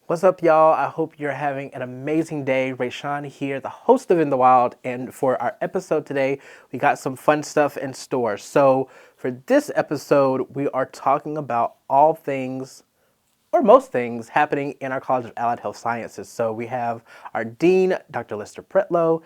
What's up, y'all? I hope you're having an amazing day. Rayshawn here, the host of In the Wild, and for our episode today, we got some fun stuff in store. So, for this episode, we are talking about all things, or most things, happening in our College of Allied Health Sciences. So, we have our dean, Dr. Lester Pretlow,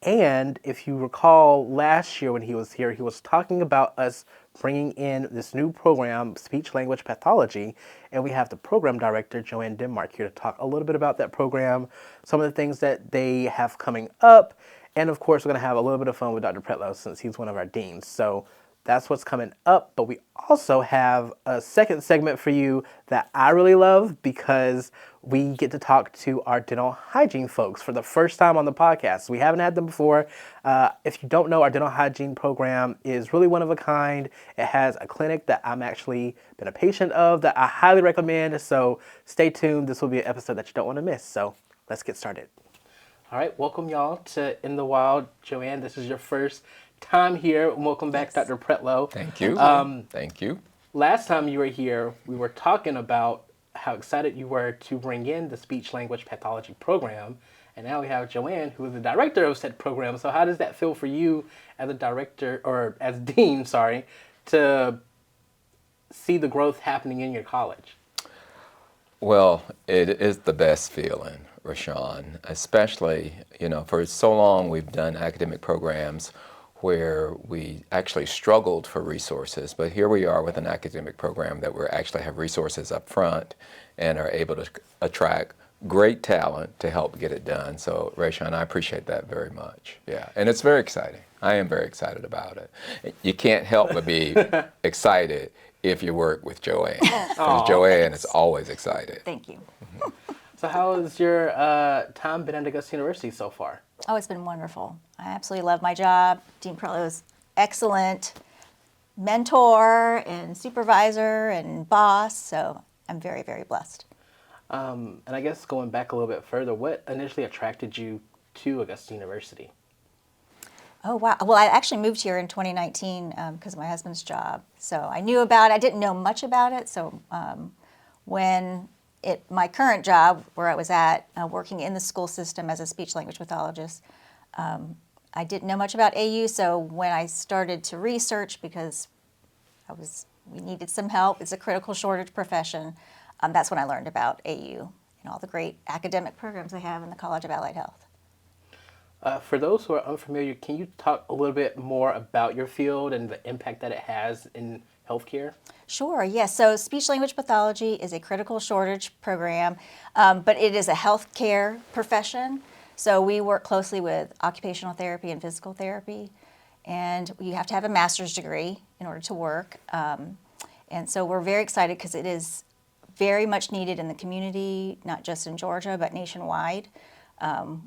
and if you recall last year when he was here, he was talking about us bringing in this new program, speech language pathology, and we have the program director, Joann Denmark, here to talk a little bit about that program, some of the things that they have coming up, and of course, we're going to have a little bit of fun with Dr. Pretlow since he's one of our deans. So that's what's coming up, but we also have a second segment for you that I really love because we get to talk to our dental hygiene folks for the first time on the podcast. We haven't had them before. If you don't know, our dental hygiene program is really one of a kind. It has a clinic that I'm actually been a patient of that I highly recommend. So stay tuned. This will be an episode that you don't want to miss. So let's get started. All right, welcome y'all to In the Wild. Joann, this is your first time here. Welcome back, Dr. Pretlow. Thank you. Thank you. Last time you were here, we were talking about how excited you were to bring in the speech language pathology program. And now we have Joann, who is the director of said program. So how does that feel for you as a director, or as dean, sorry, to see the growth happening in your college? Well, it is the best feeling, Rashawn, especially, for so long we've done academic programs where we actually struggled for resources, but here we are with an academic program that we actually have resources up front and are able to attract great talent to help get it done. So, Rashawn, I appreciate that very much. Yeah, and it's very exciting. I am very excited about it. You can't help but be excited if you work with Joann, because Joann is always excited. Thank you. So how has your time been at Augusta University so far? Oh, it's been wonderful. I absolutely love my job. Dean Pretlow is excellent mentor and supervisor and boss, so I'm very, very blessed. And I guess going back a little bit further, what initially attracted you to Augusta University? Oh, wow. Well, I actually moved here in 2019 because of my husband's job. So I knew about it. I didn't know much about it. So when my current job, where I was at, working in the school system as a speech language pathologist, I didn't know much about AU. So when I started to research, because we needed some help, it's a critical shortage profession, that's when I learned about AU and all the great academic programs they have in the College of Allied Health. For those who are unfamiliar, can you talk a little bit more about your field and the impact that it has in healthcare? Sure, yes. So speech language pathology is a critical shortage program, but it is a healthcare profession. So we work closely with occupational therapy and physical therapy, and you have to have a master's degree in order to work. And so we're very excited because it is very much needed in the community, not just in Georgia, but nationwide,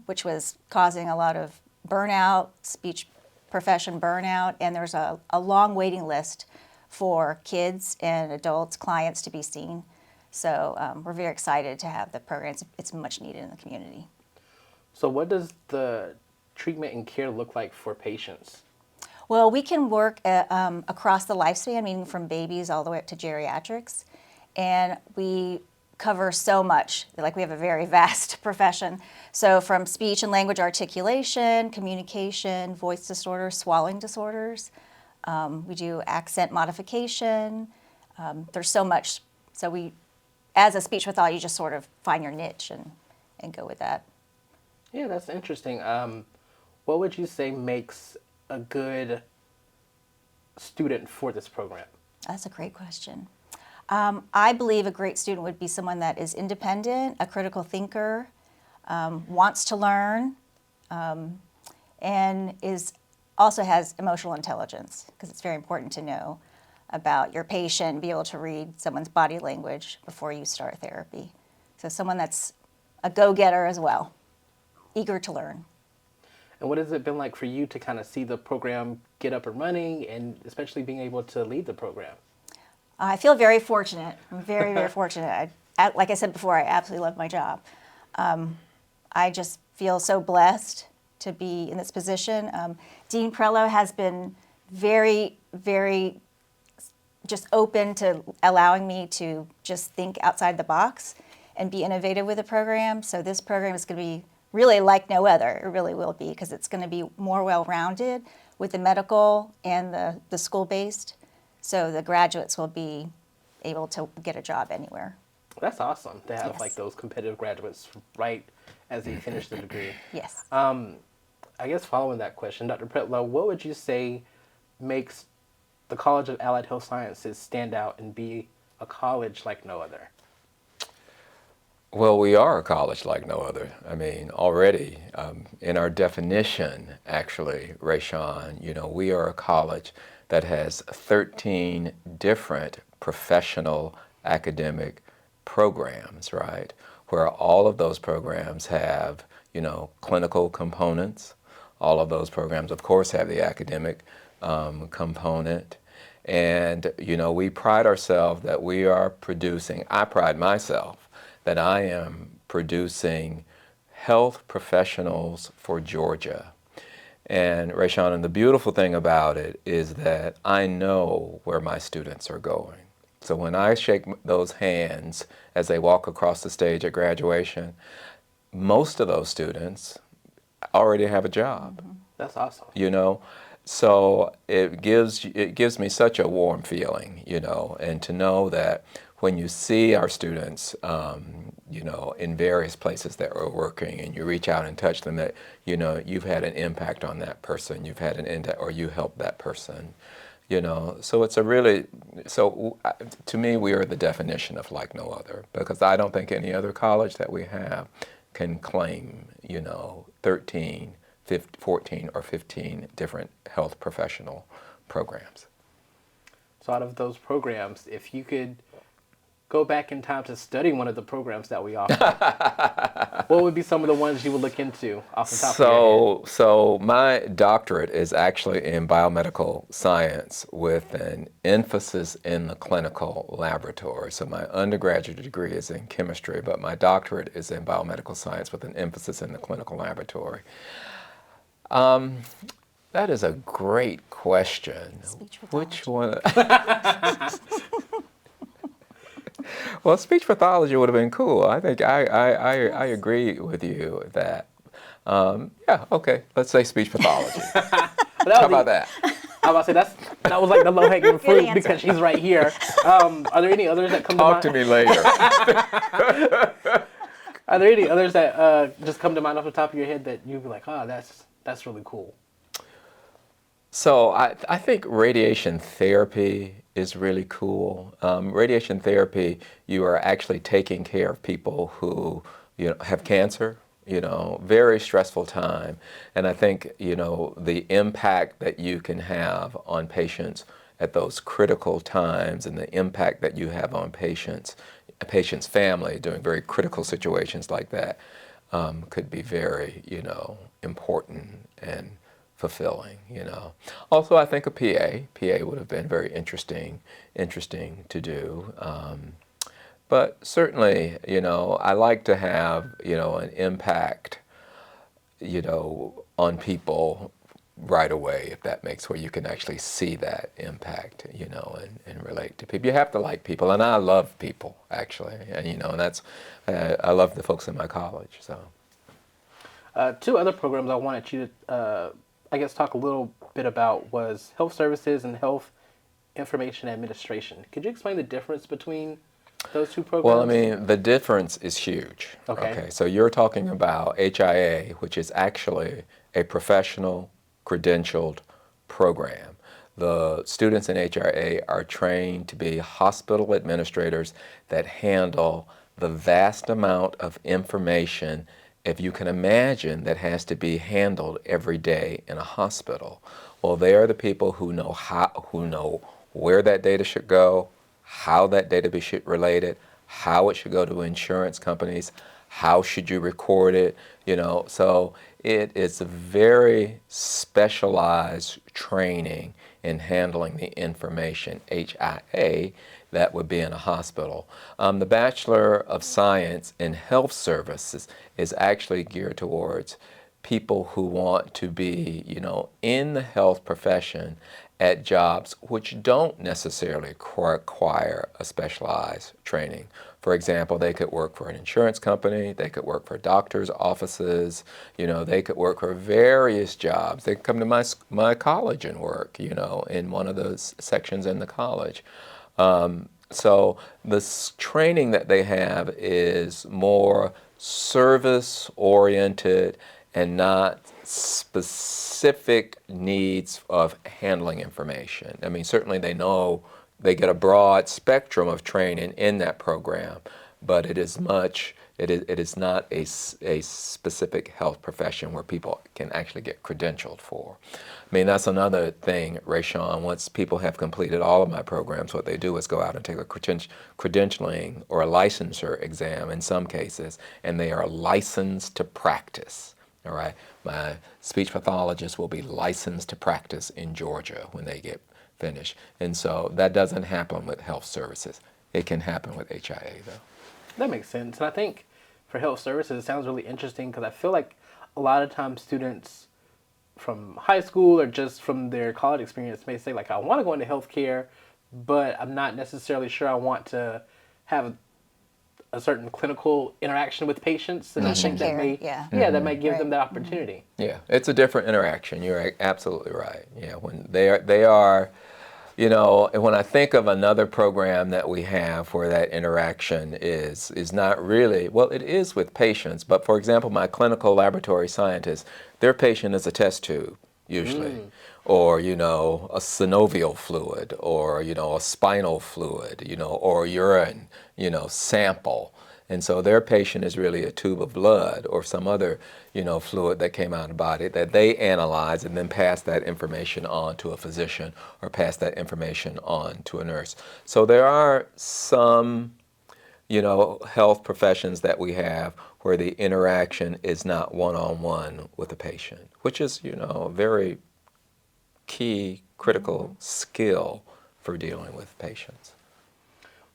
which was causing a lot of burnout, speech profession burnout, and there's a long waiting list for kids and adults, clients to be seen. So we're very excited to have the program. It's much needed in the community. So what does the treatment and care look like for patients? Well, we can work across the lifespan, meaning from babies all the way up to geriatrics. And we cover so much. Like, we have a very vast profession. So from speech and language articulation, communication, voice disorders, swallowing disorders. We do accent modification. There's so much. So we, as a speech pathologist, you just sort of find your niche and go with that. Yeah, that's interesting. What would you say makes a good student for this program? That's a great question. I believe a great student would be someone that is independent, a critical thinker, wants to learn, and also has emotional intelligence, because it's very important to know about your patient, be able to read someone's body language before you start therapy. So someone that's a go-getter as well, eager to learn. And what has it been like for you to kind of see the program get up and running, and especially being able to lead the program? I feel very fortunate. I'm very, very fortunate. Like I said before, I absolutely love my job. I just feel so blessed to be in this position. Dean Pretlow has been very, very just open to allowing me to just think outside the box and be innovative with the program. So this program is going to be really like no other. It really will be, because it's going to be more well-rounded with the medical and the school-based. So the graduates will be able to get a job anywhere. That's awesome to have Yes. like those competitive graduates right as they finish the degree. Yes. I guess following that question, Dr. Pretlow, what would you say makes the College of Allied Health Sciences stand out and be a college like no other? Well, we are a college like no other. I mean, already in our definition, actually, Rayshawn, we are a college that has 13 different professional academic programs, right? Where all of those programs have, clinical components. All of those programs, of course, have the academic component. And, we pride ourselves that we are producing, I pride myself that I am producing health professionals for Georgia. And Rayshawn, and the beautiful thing about it is that I know where my students are going. So when I shake those hands as they walk across the stage at graduation, most of those students already have a job. That's awesome. So it gives me such a warm feeling, and to know that when you see our students, in various places that we're working, and you reach out and touch them, that you've had an impact on that person, you've had an impact, or you helped that person, So it's to me, we are the definition of like no other, because I don't think any other college that we have can claim, 13, 15, 14, or 15 different health professional programs. So out of those programs, if you could go back in time to study one of the programs that we offer, what would be some of the ones you would look into off the top of your head? So my doctorate is actually in biomedical science with an emphasis in the clinical laboratory. So my undergraduate degree is in chemistry, but my doctorate is in biomedical science with an emphasis in the clinical laboratory. That is a great question. Speech Which pathology. one? Well, speech pathology would have been cool. I think I agree with you that, okay, let's say speech pathology. How about that? I was about to say that was like the low-hanging fruit answer. because she's right here. Are there any others that come Talk to to mind? me later. Are there any others that just come to mind off the top of your head that you'd be like, oh, that's really cool? So I think radiation therapy is really cool. Radiation therapy, you are actually taking care of people who have cancer, very stressful time. And I think, the impact that you can have on patients at those critical times, and the impact that you have on a patient's family during very critical situations like that, could be very, important and fulfilling, Also, I think a PA would have been very interesting to do. But certainly, I like to have, an impact, on people right away, if that makes, where you can actually see that impact, and relate to people. You have to like people, and I love people, actually, and, and that's, I love the folks in my college, so. Two other programs I wanted you to, talk a little bit about was health services and health information administration. Could you explain the difference between those two programs? Well, I mean, the difference is huge. Okay. So you're talking about HIA, which is actually a professional credentialed program. The students in HIA are trained to be hospital administrators that handle the vast amount of information, if you can imagine, that has to be handled every day in a hospital. Well, they are the people who know where that data should go, how that data should be related, how it should go to insurance companies, how should you record it, So it is a very specialized training in handling the information, HIA, that would be in a hospital. The Bachelor of Science in Health Services is actually geared towards people who want to be, in the health profession at jobs which don't necessarily require a specialized training. For example, they could work for an insurance company, they could work for doctors' offices, they could work for various jobs. They could come to my college and work, in one of those sections in the college. So the training that they have is more service-oriented and not specific needs of handling information. I mean, certainly they know they get a broad spectrum of training in that program, but it is not a specific health profession where people can actually get credentialed for. I mean, that's another thing, Rayshawn. Once people have completed all of my programs, what they do is go out and take a credentialing or a licensure exam in some cases, and they are licensed to practice. All right, my speech pathologist will be licensed to practice in Georgia when they get finished. And so that doesn't happen with health services. It can happen with HIA though. That makes sense. And I think for health services, it sounds really interesting because I feel like a lot of times students from high school or just from their college experience may say, like, I want to go into healthcare, but I'm not necessarily sure I want to have a certain clinical interaction with patients. And I think that may, that might give them that opportunity. Yeah, it's a different interaction. You're absolutely right. Yeah, when they are, and when I think of another program that we have where that interaction is not really, well, it is with patients, but for example, my clinical laboratory scientists, their patient is a test tube, usually, or, a synovial fluid, or, a spinal fluid, or urine, sample. And so their patient is really a tube of blood or some other, fluid that came out of the body that they analyze and then pass that information on to a physician or pass that information on to a nurse. So there are some, health professions that we have where the interaction is not one-on-one with the patient, which is, a very key, critical skill for dealing with patients.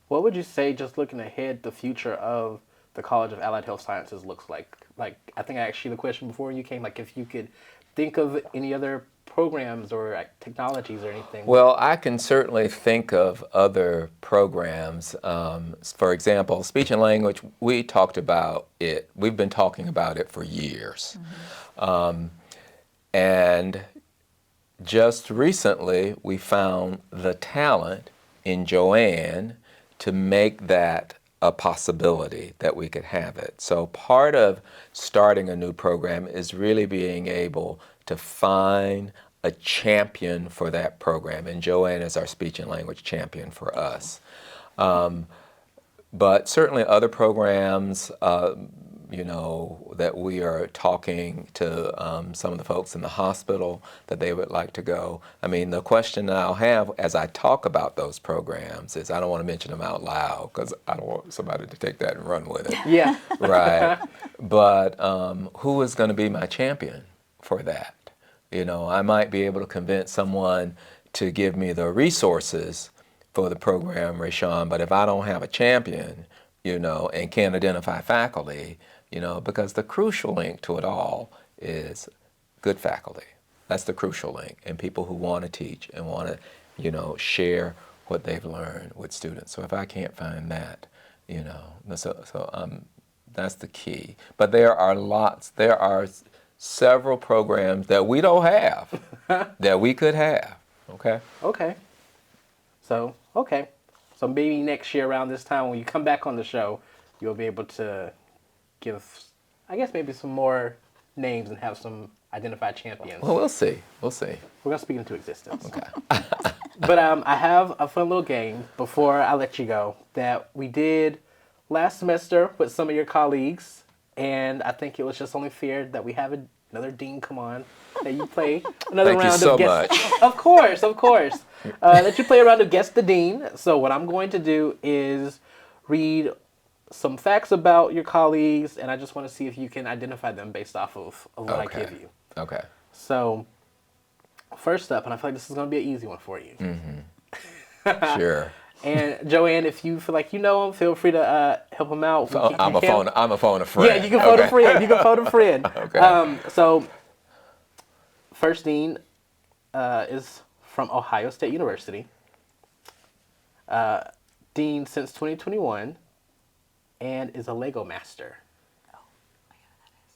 What would you say, just looking ahead, the future of the College of Allied Health Sciences looks like? Like, I think I asked you the question before you came, like if you could think of any other programs or technologies or anything. Well, I can certainly think of other programs. For example, speech and language, we talked about it. We've been talking about it for years. And just recently, we found the talent in Joann to make that a possibility that we could have it. So part of starting a new program is really being able to find a champion for that program. And Joann is our speech and language champion for us. But certainly other programs, that we are talking to some of the folks in the hospital that they would like to go. I mean, the question that I'll have as I talk about those programs is, I don't want to mention them out loud because I don't want somebody to take that and run with it. Yeah. Right. But who is going to be my champion for that? I might be able to convince someone to give me the resources for the program, Rayshawn, but if I don't have a champion, and can't identify faculty, because the crucial link to it all is good faculty. That's the crucial link, and people who want to teach and want to, share what they've learned with students. So if I can't find that, that's the key. But there are several programs that we don't have that we could have, okay? Okay. So maybe next year around this time when you come back on the show, you'll be able to give, I guess, maybe some more names and have some identified champions. Well, we'll see. We're going to speak into existence. Okay. But I have a fun little game before I let you go that we did last semester with some of your colleagues, and I think it was just only fair that we have another dean come on, that you play another Thank round you so of guess. much. Of course. That you play a round of Guess the Dean. So what I'm going to do is read some facts about your colleagues, and I just want to see if you can identify them based off of what I give you. Okay. So first up, and I feel like this is going to be an easy one for you. Sure. And Joann, if you feel like you know him, feel free to help him out. I'm a phone a friend. Yeah, you can phone a friend. You can phone a friend. Okay. So, first dean is from Ohio State University. Dean since 2021, and is a Lego master. Oh, I know who that is.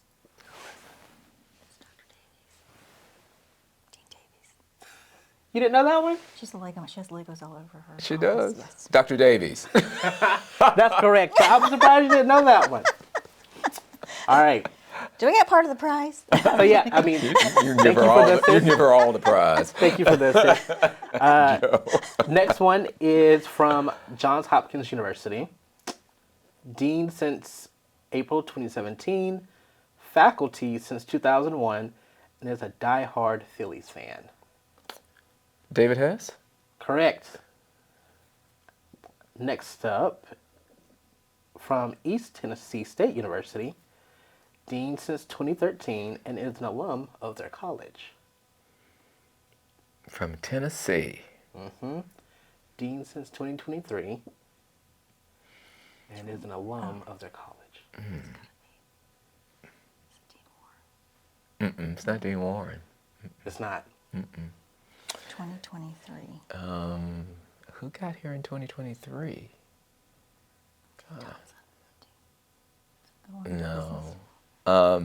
It's Dr. Davies. Dean Davies. You didn't know that one? She's a Lego. She has Legos all over her. She office. does. Yes. Dr. Davies. That's correct. So I'm surprised you didn't know that one. All right. Do we get part of the prize? So yeah, I mean, You can thank give her you all. for this. You can give her all the prize. Thank you for this. Next one is from Johns Hopkins University. Dean since April 2017, faculty since 2001, and is a die-hard Phillies fan. David Hess. Correct. Next up, from East Tennessee State University, Dean since 2013, and is an alum of their college. From Tennessee. Dean since 2023, and is an alum of their college. It's not Dean Warren. It's not. 2023. Who got here in 2023? No. I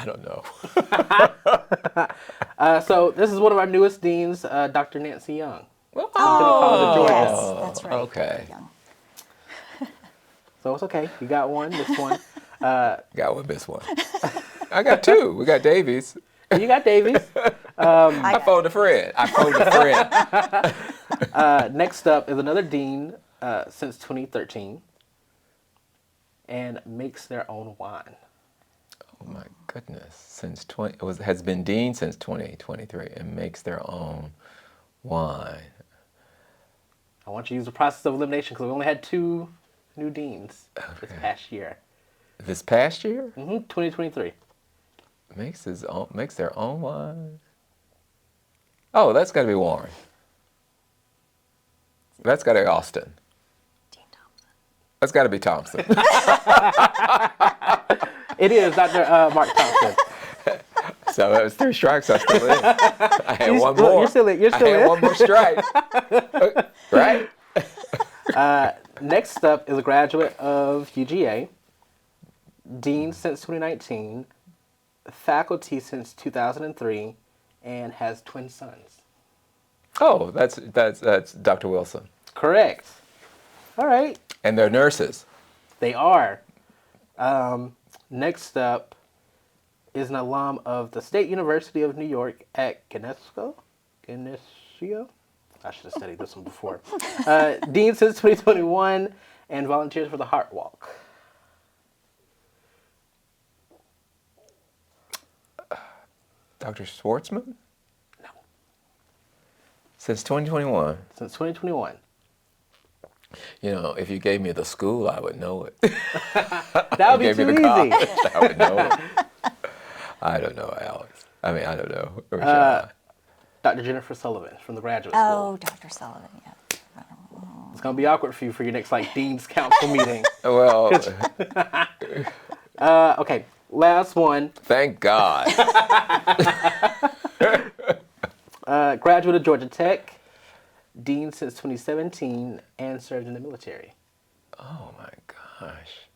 don't know. So this is one of our newest deans, Dr. Nancy Young. Oh, College of Georgia. Yes, that's right. Okay. Young. So it's okay. You got one, this one. Got one, miss one. I got two. We got Davies. You got Davies. I phoned a friend. Next up is another dean since 2013, and makes their own wine. Oh my goodness! Has been dean since 2023 and makes their own wine. I want you to use the process of elimination because we only had 2 new deans this past year. This past year 2023. makes their own wine. Oh, that's got to be Warren. That's got to be Austin. Dean Thompson. That's got to be Thompson. It is Dr. Mark Thompson. So that was 3 strikes. I still in. I had one Look, more. you're still in. I had one more strike. Right? Next up is a graduate of UGA, dean since 2019, faculty since 2003, and has twin sons. Oh, that's Dr. Wilson. Correct. All right. And they're nurses. They are. Next up is an alum of the State University of New York at Geneseo. I should have studied this one before. Dean since 2021 and volunteers for the Heart Walk. Dr. Schwartzman? No. Since 2021. Since 2021. You know, if you gave me the school, I would know it. That would be too easy. I would know it. I don't know, Alex. I mean, I don't know. Rashad. Dr. Jennifer Sullivan from the graduate Oh, school. Dr. Sullivan, yeah. It's going to be awkward for you for your next, Dean's Council meeting. Well, Okay, last one. thank God. Graduate of Georgia Tech, dean since 2017, and served in the military. Oh my gosh.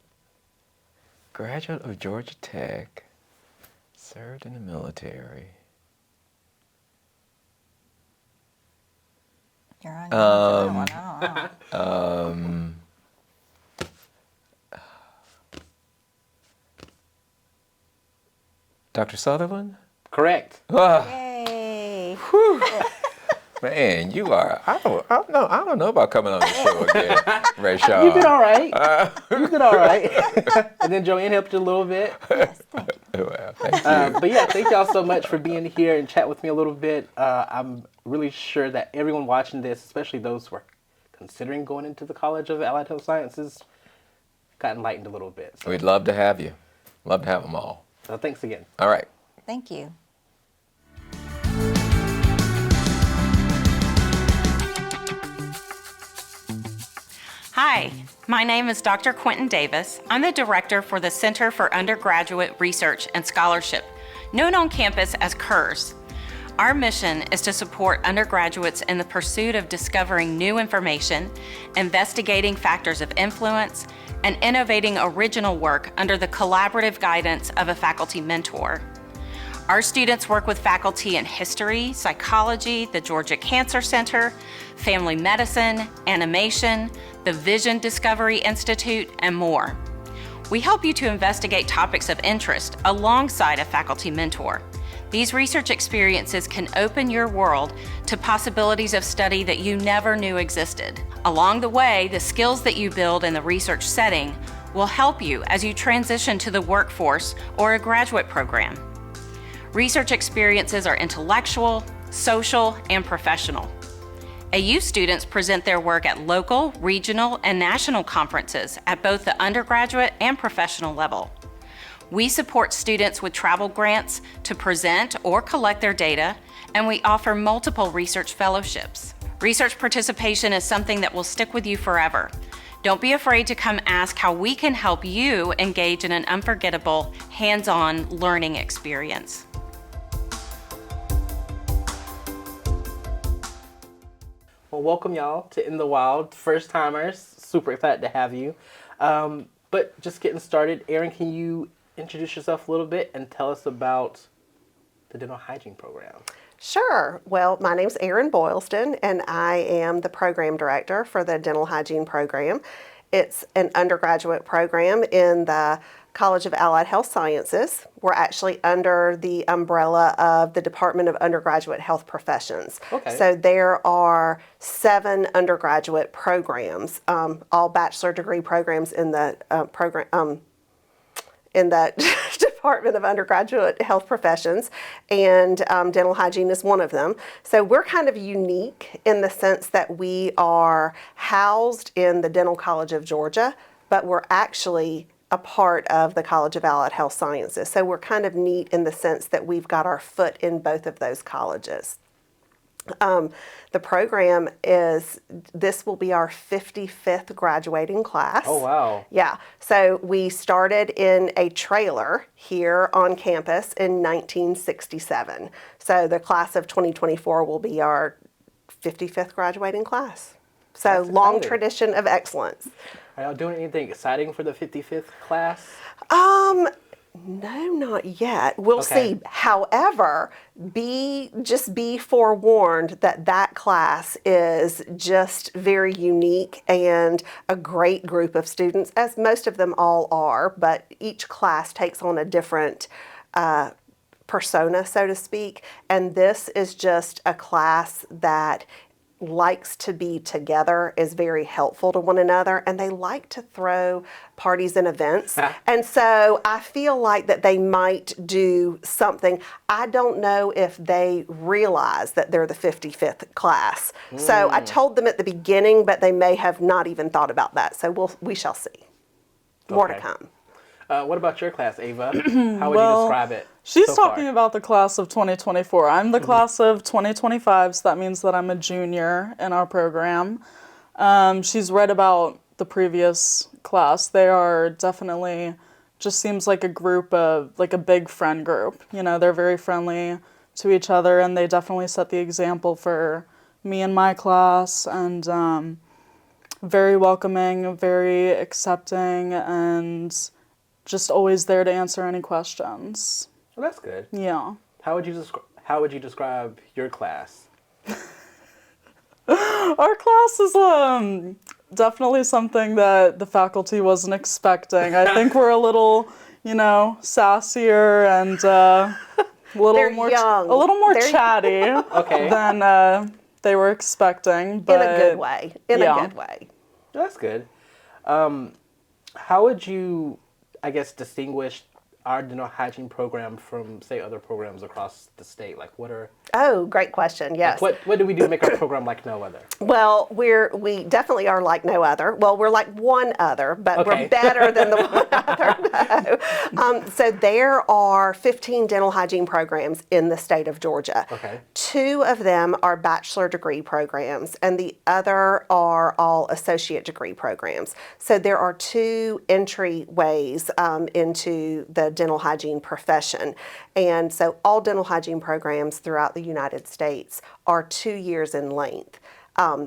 Graduate of Georgia Tech, served in the military. You're on your one. I don't know. Dr. Sutherland? Correct. Ah, Yay. man, you are. I don't know about coming on the show again, Rashad. You did all right. You did all right. And then Joann helped you a little bit. Yes, thank you. Well, thank you. But yeah, thank y'all so much for being here and chat with me a little bit. I'm really sure that everyone watching this, especially those who are considering going into the College of Allied Health Sciences, got enlightened a little bit. So, We'd love to have you. Love to have them all. thanks again. All right. Thank you. Hi, my name is Dr. Quentin Davis. I'm the director for the Center for Undergraduate Research and Scholarship, known on campus as CURS. Our mission is to support undergraduates in the pursuit of discovering new information, investigating factors of influence, and innovating original work under the collaborative guidance of a faculty mentor. Our students work with faculty in history, psychology, the Georgia Cancer Center, family medicine, animation, the Vision Discovery Institute, and more. We help you to investigate topics of interest alongside a faculty mentor. These research experiences can open your world to possibilities of study that you never knew existed. Along the way, the skills that you build in the research setting will help you as you transition to the workforce or a graduate program. Research experiences are intellectual, social, and professional. AU students present their work at local, regional, and national conferences at both the undergraduate and professional level. We support students with travel grants to present or collect their data, and we offer multiple research fellowships. Research participation is something that will stick with you forever. Don't be afraid to come ask how we can help you engage in an unforgettable, hands-on learning experience. Well, welcome y'all to In the Wild, first timers. Super excited to have you. But just getting started, Erin, can you introduce yourself a little bit and tell us about the dental hygiene program? Sure. Well, my name's Erin Boyleston, and I am the program director for the Dental Hygiene program. It's an undergraduate program in the College of Allied Health Sciences. We're actually under the umbrella of the Department of Undergraduate Health Professions. Okay. So there are 7 undergraduate programs, all bachelor degree programs in the in the Department of Undergraduate Health Professions, and dental hygiene is one of them. So we're kind of unique in the sense that we are housed in the Dental College of Georgia, but we're actually a part of the College of Allied Health Sciences. So we're kind of neat in the sense that we've got our foot in both of those colleges. The program this will be our 55th graduating class. Oh, wow. Yeah. So we started in a trailer here on campus in 1967. So the class of 2024 will be our 55th graduating class. So That's long exciting. tradition of excellence. Are y'all doing anything exciting for the 55th class? No, not yet. We'll Okay. see. However, just be forewarned that that class is just very unique and a great group of students, as most of them all are, but each class takes on a different persona, so to speak. And this is just a class that likes to be together, is very helpful to one another, and they like to throw parties and events. And so I feel like that they might do something. I don't know if they realize that they're the 55th class. So I told them at the beginning, but they may have not even thought about that. So we shall see. More to Okay. come. What about your class, Ava? How would you describe it? She's so far? talking about the class of 2024. I'm the class of 2025, so that means that I'm a junior in our program. She's read about the previous class. They are definitely, just seems like a group of, like a big friend group. You know, they're very friendly to each other, and they definitely set the example for me and my class, and very welcoming, very accepting, and just always there to answer any questions. Well, that's good. Yeah. How would you describe your class? Our class is definitely something that the faculty wasn't expecting. I think we're a little, sassier and a little They're more young. a little more They're- chatty Okay. than they were expecting. But In a good way. In yeah. a good way. That's good. How would you, I guess, distinguish our dental hygiene program from, say, other programs across the state? Like, what are Oh, great question. Yes. What do we do to make our program like no other? Well, we definitely are like no other. Well, we're like one other, but Okay. we're better than the one other. No. So there are 15 dental hygiene programs in the state of Georgia. Okay. 2 of them are bachelor degree programs, and the other are all associate degree programs. So there are 2 entry ways into the dental hygiene profession. And so all dental hygiene programs throughout the United States are 2 years in length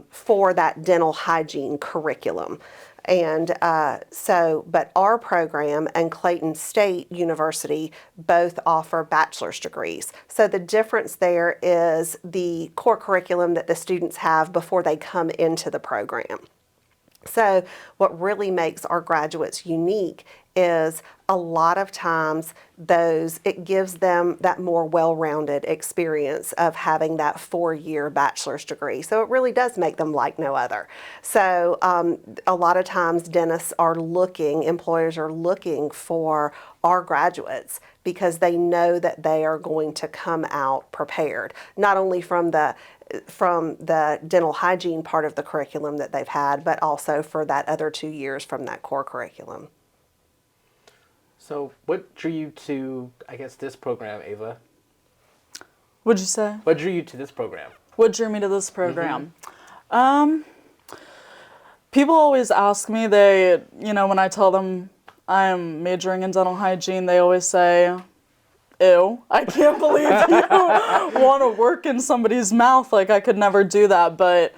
for that dental hygiene curriculum. And but our program and Clayton State University both offer bachelor's degrees. So the difference there is the core curriculum that the students have before they come into the program. So what really makes our graduates unique is a lot of times it gives them that more well-rounded experience of having that 4-year bachelor's degree. So it really does make them like no other. So a lot of times employers are looking for our graduates because they know that they are going to come out prepared, not only from the dental hygiene part of the curriculum that they've had, but also for that other 2 years from that core curriculum. So what drew you to, I guess, this program, Ava? What'd you say? What drew you to this program? What drew me to this program? People always ask me, when I tell them I'm majoring in dental hygiene, they always say, ew, I can't believe you want to work in somebody's mouth. Like, I could never do that, but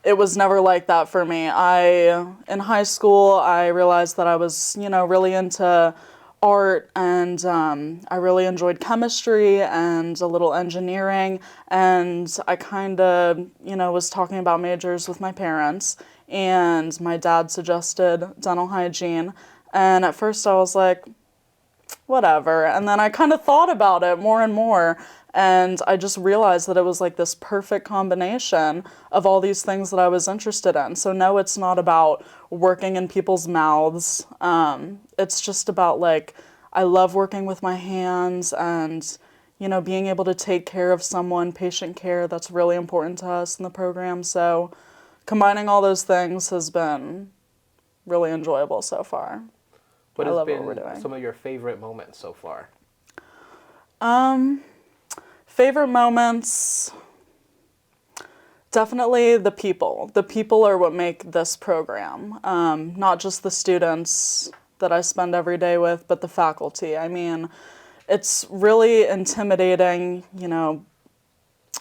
it was never like that for me. In high school, I realized that I was, really into art, and I really enjoyed chemistry and a little engineering, and I kind of, was talking about majors with my parents, and my dad suggested dental hygiene, and at first I was like, whatever, and then I kind of thought about it more and more, and I just realized that it was like this perfect combination of all these things that I was interested in. So no, it's not about working in people's mouths. It's just about, like, I love working with my hands and, being able to take care of someone, patient care, that's really important to us in the program. So combining all those things has been really enjoyable so far. What I has love been what we're doing. some of your favorite moments so far? Favorite moments, definitely the people. The people are what make this program, not just the students that I spend every day with, but the faculty. I mean, it's really intimidating,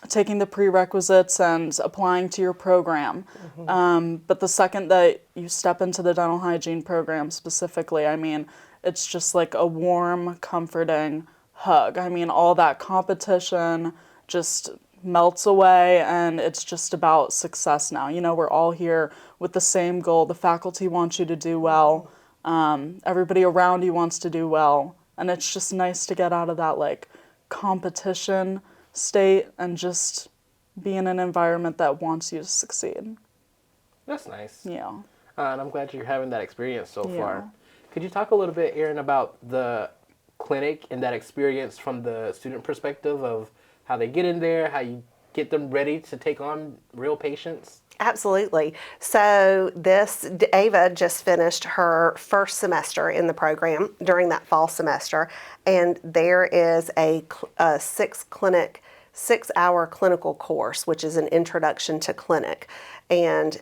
taking the prerequisites and applying to your program. But the second that you step into the dental hygiene program specifically, I mean, it's just like a warm, comforting hug. I mean, all that competition just melts away, and it's just about success now. We're all here with the same goal. The faculty wants you to do well. Everybody around you wants to do well. And it's just nice to get out of that, like, competition state and just be in an environment that wants you to succeed. That's nice. Yeah. And I'm glad you're having that experience so Yeah. far. Could you talk a little bit, Erin, about the clinic and that experience from the student perspective of how they get in there, how you get them ready to take on real patients? Absolutely. So Ava just finished her first semester in the program during that fall semester, and there is a 6-hour clinical course, which is an introduction to clinic. And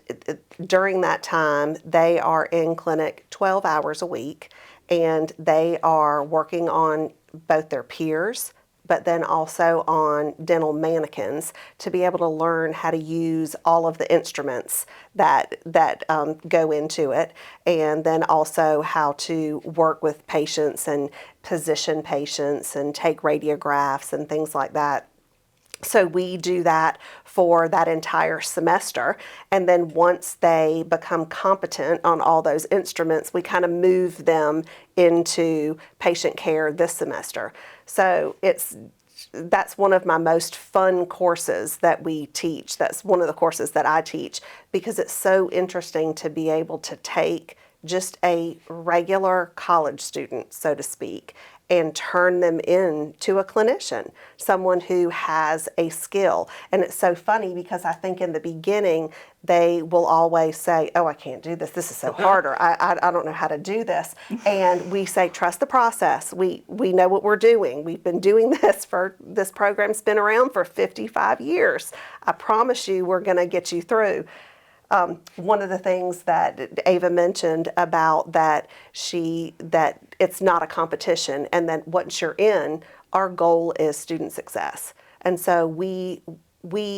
during that time, they are in clinic 12 hours a week, and they are working on both their peers, but then also on dental mannequins to be able to learn how to use all of the instruments that go into it, and then also how to work with patients and position patients and take radiographs and things like that. So we do that for that entire semester, and then once they become competent on all those instruments, we kind of move them into patient care this semester. So that's one of my most fun courses that we teach. That's one of the courses that I teach because it's so interesting to be able to take just a regular college student, so to speak, and turn them into a clinician, someone who has a skill. And it's so funny because I think in the beginning, they will always say, oh, I can't do this. This is so hard, or I don't know how to do this. And we say, trust the process. We know what we're doing. We've been doing this program's been around for 55 years. I promise you we're going to get you through. One of the things that Eva mentioned about that it's not a competition, and that once you're in, our goal is student success. And so we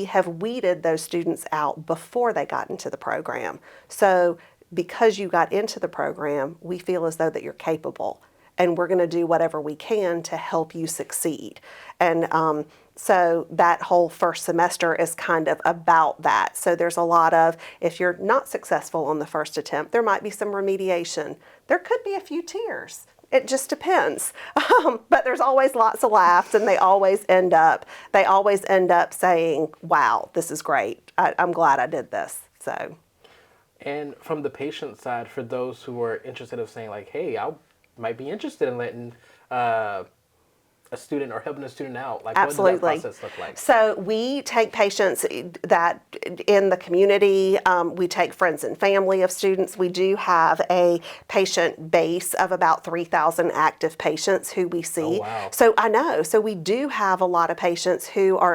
have weeded those students out before they got into the program. So because you got into the program, we feel as though that you're capable, and we're going to do whatever we can to help you succeed. And so that whole first semester is kind of about that. So there's a lot of, if you're not successful on the first attempt, there might be some remediation. There could be a few tears. It just depends. But there's always lots of laughs, and they always end up saying, wow, this is great. I'm glad I did this. So. And from the patient side, for those who are interested in saying like, hey, I might be interested in letting a student or helping a student out, like Absolutely. What does that process look like? So we take patients that in the community, we take friends and family of students. We do have a patient base of about 3,000 active patients who we see. Oh, wow. So I know, so we do have a lot of patients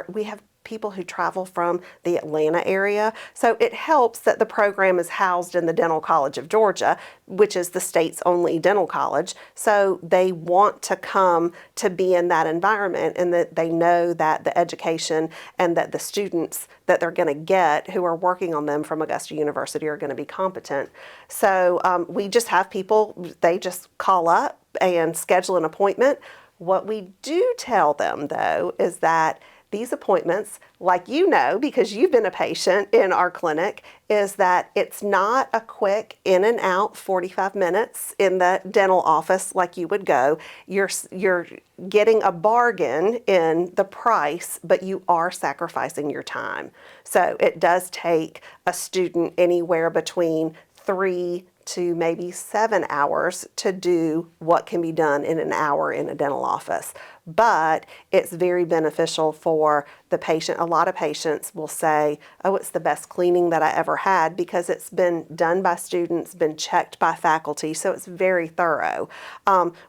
we have people who travel from the Atlanta area. So it helps that the program is housed in the Dental College of Georgia, which is the state's only dental college. So they want to come to be in that environment, and that they know that the education and that the students that they're going to get who are working on them from Augusta University are going to be competent. So we just have people, they just call up and schedule an appointment. What we do tell them, though, is that these appointments, like you know, because you've been a patient in our clinic, is that it's not a quick in and out 45 minutes in the dental office like you would go. You're getting a bargain in the price, but you are sacrificing your time. So it does take a student anywhere between 3 to maybe 7 hours to do what can be done in an hour in a dental office. But it's very beneficial for the patient. A lot of patients will say, oh, it's the best cleaning that I ever had, because it's been done by students, been checked by faculty, so it's very thorough,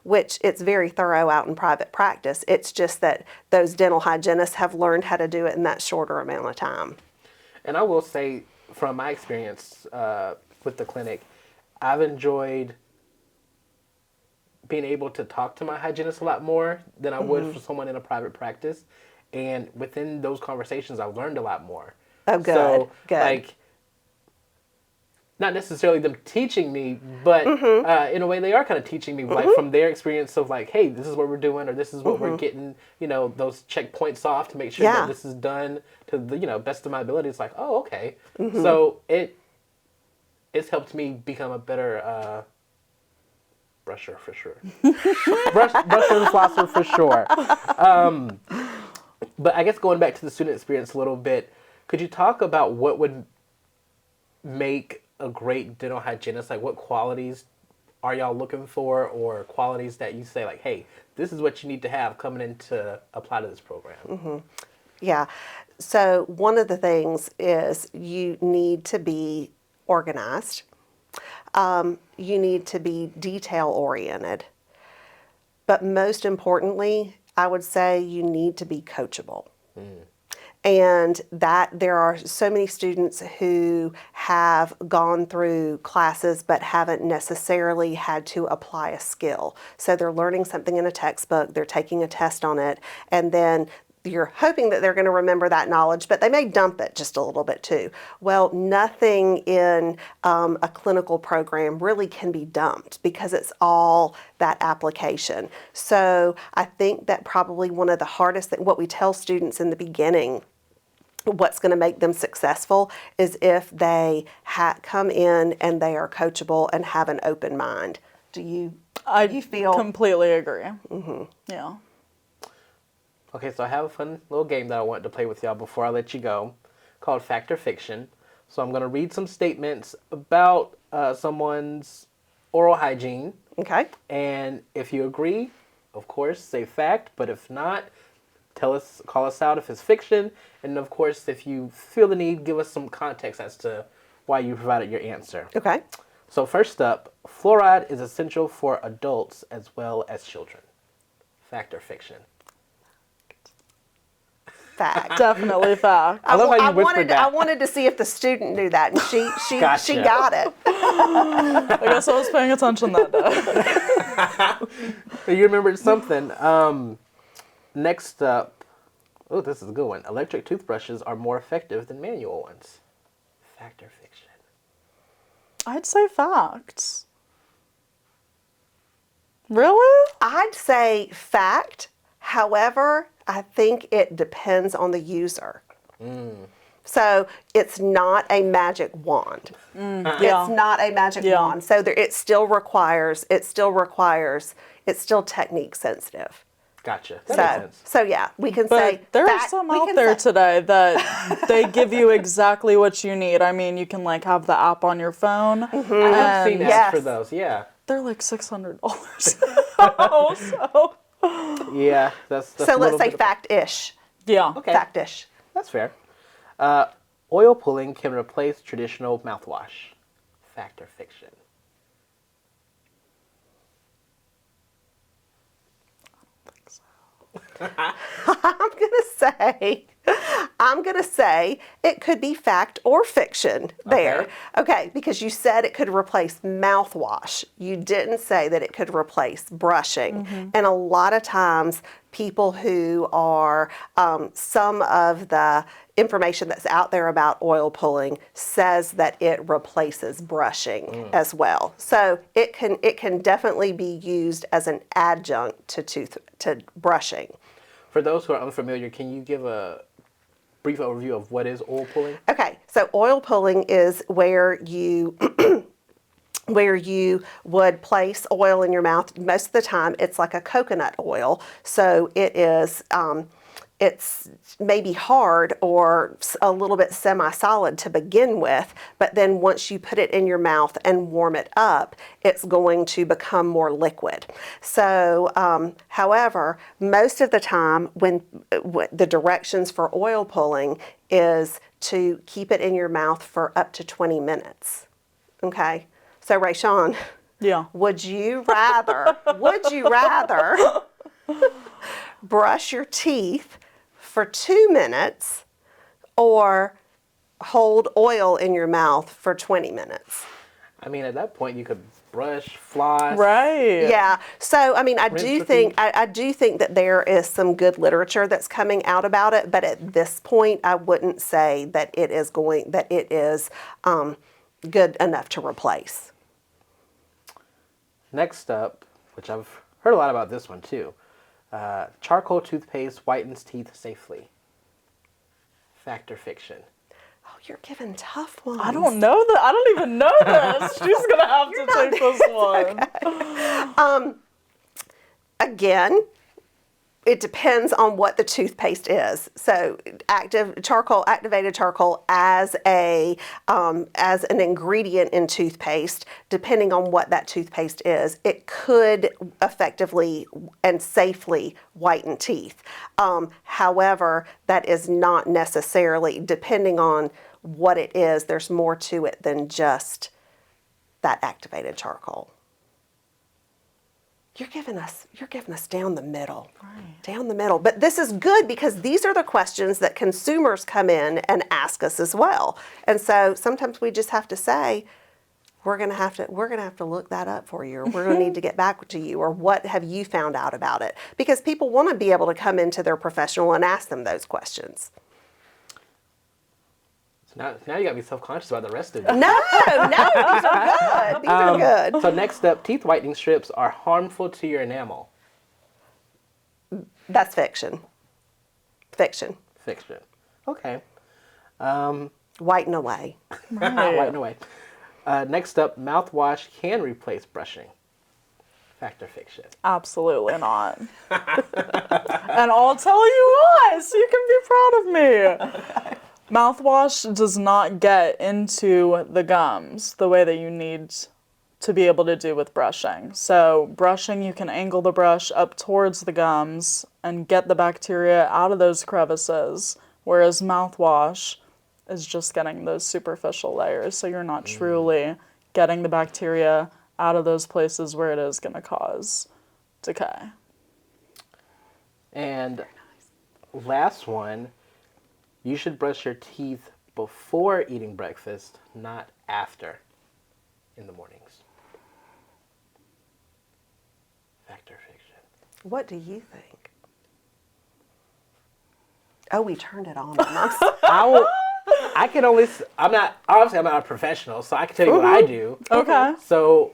which it's very thorough out in private practice. It's just that those dental hygienists have learned how to do it in that shorter amount of time. And I will say, from my experience with the clinic, I've enjoyed being able to talk to my hygienist a lot more than I would for someone in a private practice. And within those conversations, I've learned a lot more. Oh, good. So, Good. like, not necessarily them teaching me, but in a way they are kind of teaching me, like, from their experience of, like, hey, this is what we're doing, or this is what we're getting, those checkpoints off to make sure that this is done to the, best of my ability. It's like, oh, okay. So it's helped me become a better brusher for sure. Brusher and flosser for sure. But I guess going back to the student experience a little bit, could you talk about what would make a great dental hygienist? Like, what qualities are y'all looking for, or qualities that you say, like, hey, this is what you need to have coming in to apply to this program? Yeah. So one of the things is you need to be organized. You need to be detail-oriented. But most importantly, I would say you need to be coachable. And that there are so many students who have gone through classes but haven't necessarily had to apply a skill. So they're learning something in a textbook, they're taking a test on it, and then you're hoping that they're going to remember that knowledge, but they may dump it just a little bit too. Well, nothing in a clinical program really can be dumped, because it's all that application. So I think that probably one of the hardest things, what we tell students in the beginning, what's going to make them successful, is if they come in and they are coachable and have an open mind. Do you feel? Completely agree. Yeah. Okay, so I have a fun little game that I wanted to play with y'all before I let you go, called Fact or Fiction. So I'm going to read some statements about someone's oral hygiene. Okay. And if you agree of course, say fact, but if not, call us out if it's fiction. And of course, if you feel the need, give us some context as to why you provided your answer. Okay. So first up, fluoride is essential for adults as well as children. Fact or fiction? Fact. Definitely fact. I love how you whispered that. I wanted to see if the student knew that, and she Gotcha. got it. I guess I was paying attention that day. You remembered something. Next up, oh, this is a good one. Electric toothbrushes are more effective than manual ones. Fact or fiction? I'd say facts. Really? I'd say fact. However, I think it depends on the user. So it's not a magic wand. Yeah. It's not a magic wand. So it still requires, it's still technique sensitive. Gotcha. That makes sense. So yeah, we can But say there are fact- some we out can there say- today that they give you exactly what you need. I mean, you can like have the app on your phone. I've seen ads yes. for those, yeah. They're like $600. So Yeah, that's So a let's little say bit- fact-ish. yeah. Okay. Fact-ish. That's fair. Oil pulling can replace traditional mouthwash. Fact or fiction? I'm gonna say it could be fact or fiction there. Okay, because you said it could replace mouthwash. You didn't say that it could replace brushing. And a lot of times people who are, some of the information that's out there about oil pulling says that it replaces brushing as well. So it can definitely be used as an adjunct to brushing. For those who are unfamiliar, can you give a brief overview of what is oil pulling? Okay, so oil pulling is where you where you would place oil in your mouth. Most of the time, it's like a coconut oil, so it is. It's maybe hard or a little bit semi-solid to begin with, but then once you put it in your mouth and warm it up, it's going to become more liquid. So, however, most of the time when the directions for oil pulling is to keep it in your mouth for up to 20 minutes. Okay? So, Rayshawn, Yeah. would you rather brush your teeth for 2 minutes or hold oil in your mouth for 20 minutes? I mean, at that point, you could brush, floss. Right. Yeah. So, I mean, I Rinse, do repeat. think that there is some good literature that's coming out about it, but at this point, I wouldn't say that it is good enough to replace. Next up, which I've heard a lot about this one too. Charcoal toothpaste whitens teeth safely. Fact or fiction? Oh, you're giving tough ones. I don't know that. I don't even know this. She's going to have to take this one. Again, it depends on what the toothpaste is. So, activated charcoal as an ingredient in toothpaste, depending on what that toothpaste is, it could effectively and safely whiten teeth. However, that is not necessarily, depending on what it is, there's more to it than just that activated charcoal. You're giving us down the middle. Right. Down the middle. But this is good because these are the questions that consumers come in and ask us as well. And so sometimes we just have to say, we're gonna have to look that up for you, or we're gonna need to get back to you, or what have you found out about it? Because people want to be able to come into their professional and ask them those questions. Now you got me self-conscious about the rest of it. No, these are good. These are good. So next up, teeth whitening strips are harmful to your enamel. That's fiction. Fiction. Fiction. Okay. Whiten away. Whiten away. Next up, mouthwash can replace brushing. Fact or fiction? Absolutely not. And I'll tell you why, so you can be proud of me. Mouthwash does not get into the gums the way that you need to be able to do with brushing. So brushing, you can angle the brush up towards the gums and get the bacteria out of those crevices, whereas mouthwash is just getting those superficial layers. So you're not truly getting the bacteria out of those places where it is going to cause decay. And last one, you should brush your teeth before eating breakfast, not after in the mornings. Fact or fiction? What do you think? Oh, we turned it on. I can only, I'm not a professional, so I can tell you what I do. Okay. So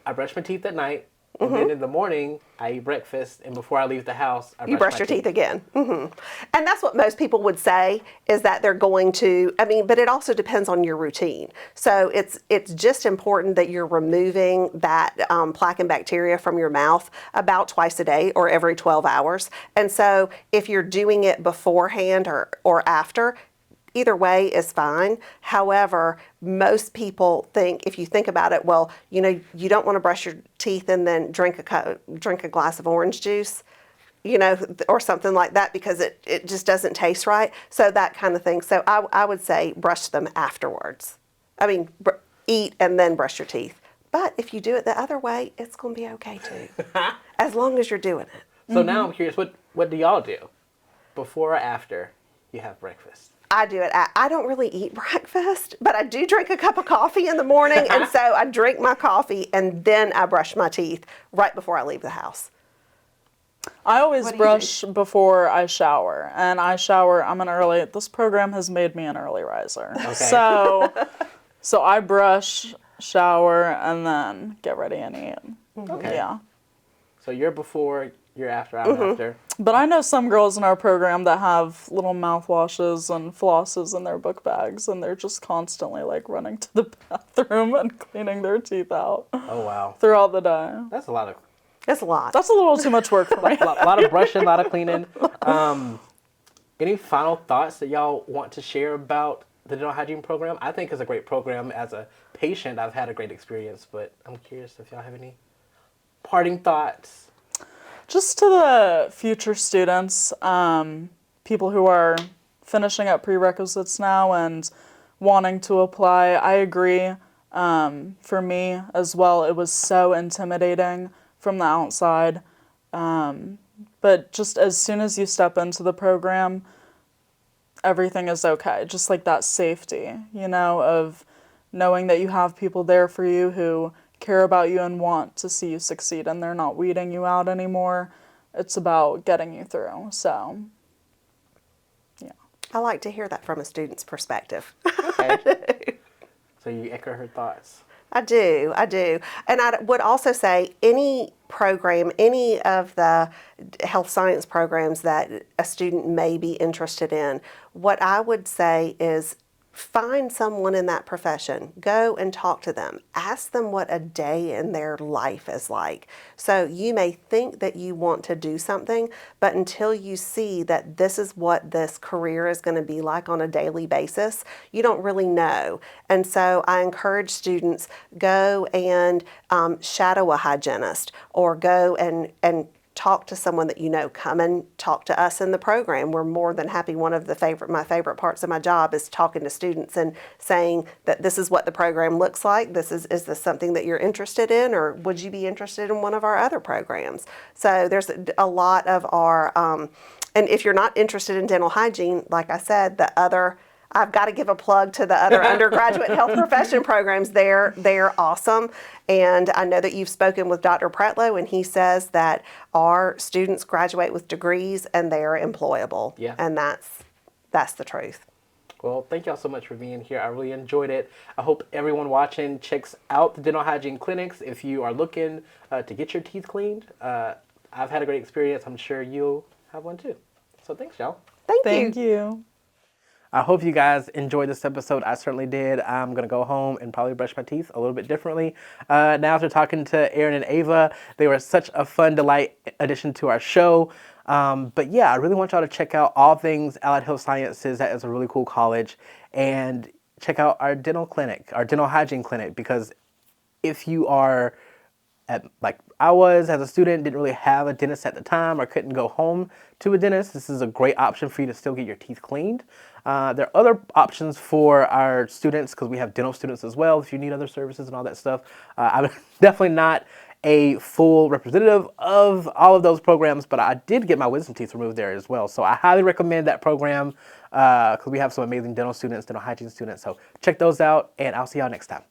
I brush my teeth at night, and then in the morning, I eat breakfast, and before I leave the house, I You brush my your teeth again. And that's what most people would say, is that they're going to, but it also depends on your routine. So it's just important that you're removing that plaque and bacteria from your mouth about twice a day or every 12 hours. And so if you're doing it beforehand or after, either way is fine. However, most people think, if you think about it, well, you don't want to brush your teeth and then drink a glass of orange juice, or something like that, because it just doesn't taste right. So that kind of thing. So I would say brush them afterwards. Eat and then brush your teeth. But if you do it the other way, it's going to be okay too, as long as you're doing it. So now I'm curious, what do y'all do before or after you have breakfast? I do it. I don't really eat breakfast, but I do drink a cup of coffee in the morning, and so I drink my coffee and then I brush my teeth right before I leave the house. I always brush before I shower, and this program has made me an early riser. Okay. So I brush, shower, and then get ready and eat. Okay. Yeah. So you're before, you're after, I'm after. But I know some girls in our program that have little mouthwashes and flosses in their book bags, and they're just constantly running to the bathroom and cleaning their teeth out. Oh, wow. Throughout the day. That's a lot. That's a lot. That's a little too much work for me. A lot of brushing, a lot of cleaning. Any final thoughts that y'all want to share about the dental hygiene program? I think it's a great program. As a patient, I've had a great experience, but I'm curious if y'all have any parting thoughts. Just to the future students, people who are finishing up prerequisites now and wanting to apply, I agree. For me as well, it was so intimidating from the outside. But just as soon as you step into the program, everything is okay. Just like that safety, of knowing that you have people there for you who care about you and want to see you succeed, and they're not weeding you out anymore. It's about getting you through. So, yeah. I like to hear that from a student's perspective. Okay. So you echo her thoughts. I do. And I would also say any program, any of the health science programs that a student may be interested in, what I would say is find someone in that profession. Go and talk to them. Ask them what a day in their life is like. So you may think that you want to do something, but until you see that this is what this career is going to be like on a daily basis, you don't really know. And so I encourage students, go and shadow a hygienist, or go and talk to someone that you know. Come and talk to us in the program. We're more than happy. One of my favorite parts of my job is talking to students and saying that this is what the program looks like. Is this something that you're interested in, or would you be interested in one of our other programs? So there's a lot of our, and if you're not interested in dental hygiene, like I said, I've got to give a plug to the other undergraduate health profession programs. They're awesome. And I know that you've spoken with Dr. Pretlow, and he says that our students graduate with degrees and they are employable. Yeah. And that's the truth. Well, thank y'all so much for being here. I really enjoyed it. I hope everyone watching checks out the dental hygiene clinics. If you are looking to get your teeth cleaned, I've had a great experience. I'm sure you'll have one too. So thanks, y'all. Thank you. I hope you guys enjoyed this episode. I certainly did. I'm going to go home and probably brush my teeth a little bit differently. Now after talking to Erin and Eva, they were such a fun delight addition to our show. But yeah, I really want y'all to check out all things Allied Health Sciences. That is a really cool college. And check out our dental clinic, our dental hygiene clinic, because if you are like I was as a student, didn't really have a dentist at the time or couldn't go home to a dentist, this is a great option for you to still get your teeth cleaned. There are other options for our students because we have dental students as well if you need other services and all that stuff. I'm definitely not a full representative of all of those programs, but I did get my wisdom teeth removed there as well. So I highly recommend that program because we have some amazing dental students, dental hygiene students. So check those out, and I'll see y'all next time.